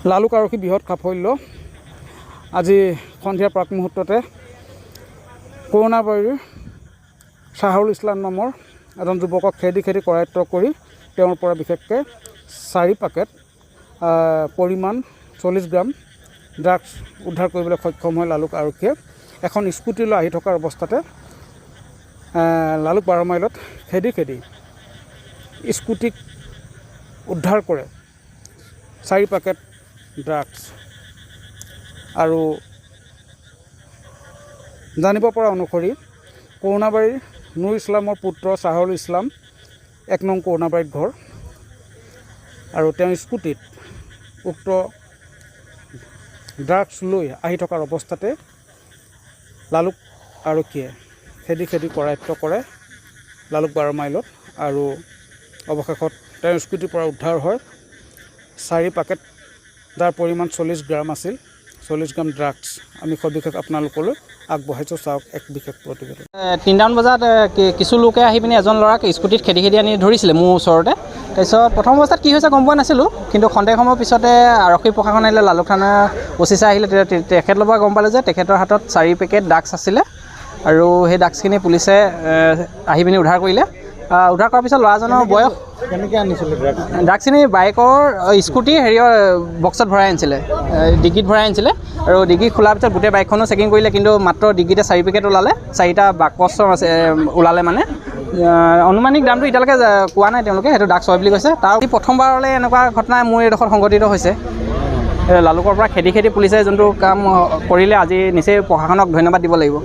লালুক আৰক্ষী বৃহৎ সাফল্য। আজি সন্ধিয়া প্ৰাক মুহূৰ্ততে কৰোনাবাৰীৰ চাহাৰুল ইছলাম নামৰ এজন যুৱকক খেদি কৰায়ত্ব কৰি তেওঁৰ পৰা বিশেষকৈ 4 পেকেট পৰিমাণ 40 গ্ৰাম ড্ৰাগছ উদ্ধাৰ কৰিবলৈ সক্ষম হয় লালুক আৰক্ষীয়ে। এখন স্কুটিলৈ আহি থকাৰ অৱস্থাতে লালুক 12 মাইলত খেদি স্কুটিক উদ্ধাৰ কৰে 4 পেকেট ড্ৰাগছ। আৰু জানিব পৰা অনুসৰি কৰোনাবাৰীৰ নুৰ ইছলামৰ পুত্ৰ চাহাৰুল ইছলাম 1 নং কৰোনাবাৰীত ঘৰ, আৰু তেওঁ স্কুটিত উক্ত ড্ৰাগছ লৈ আহি থকাৰ অৱস্থাতে লালুক আৰক্ষীয়ে খেদি কৰায়ত্ব কৰে লালুক 12 মাইলত। আৰু অৱশেষত তেওঁৰ স্কুটিৰ পৰা উদ্ধাৰ হয় 4 পেকেট, যাৰ পৰিমাণ 40 গ্ৰাম আছিল, 40 গ্ৰাম ড্ৰাগছ। আমি সবিশেষ আপোনালোকলৈ আগবঢ়াইছোঁ, চাওক এক বিশেষ প্ৰতিবেদন। 3টামান বজাত কিছু লোকে আহি পিনে এজন ল'ৰাক স্কুটিত খেদি আনি ধৰিছিলে মোৰ ওচৰতে। তাৰপিছত প্ৰথম অৱস্থাত কি হৈছে গম পোৱা নাছিলোঁ, কিন্তু খন্তেক সময়ৰ পিছতে আৰক্ষী প্ৰশাসন আহিলে, লালুক থানাৰ OC ছাৰ আহিলে। তেখেতৰ পৰা গম পালোঁ যে তেখেতৰ হাতত 4 পেকেট ড্ৰাগছ আছিলে, আৰু সেই ড্ৰাগছখিনি পুলিচে আহি পিনি উদ্ধাৰ কৰিলে। উদ্ধাৰ কৰাৰ পিছত ল'ৰাজনৰ বয়স কেনেকৈ আনিছিলে ড্ৰাগছখিনি বাইকৰ স্কুটি বক্সত ভৰাই আনিছিলে, ডিগ্গিত ভৰাই আনিছিলে। আৰু ডিগ্গি খোলাৰ পিছত গোটেই বাইকখনো চেকিং কৰিলে, কিন্তু মাত্ৰ ডিগ্গিতে 4 পেকেট ওলালে, 4টা বাকচ আছে ওলালে। মানে অনুমানিক দামটো এতিয়ালৈকে কোৱা নাই তেওঁলোকে, সেইটো ড্ৰাগছ হয় বুলি কৈছে। তাৰ প্ৰথমবাৰলৈ এনেকুৱা ঘটনা মোৰ এইডোখৰত সংঘটিত হৈছে। লালুকৰ পৰা খেদি পুলিচে যোনটো কাম কৰিলে, আজি নিচেই প্ৰশাসনক ধন্যবাদ দিব লাগিব।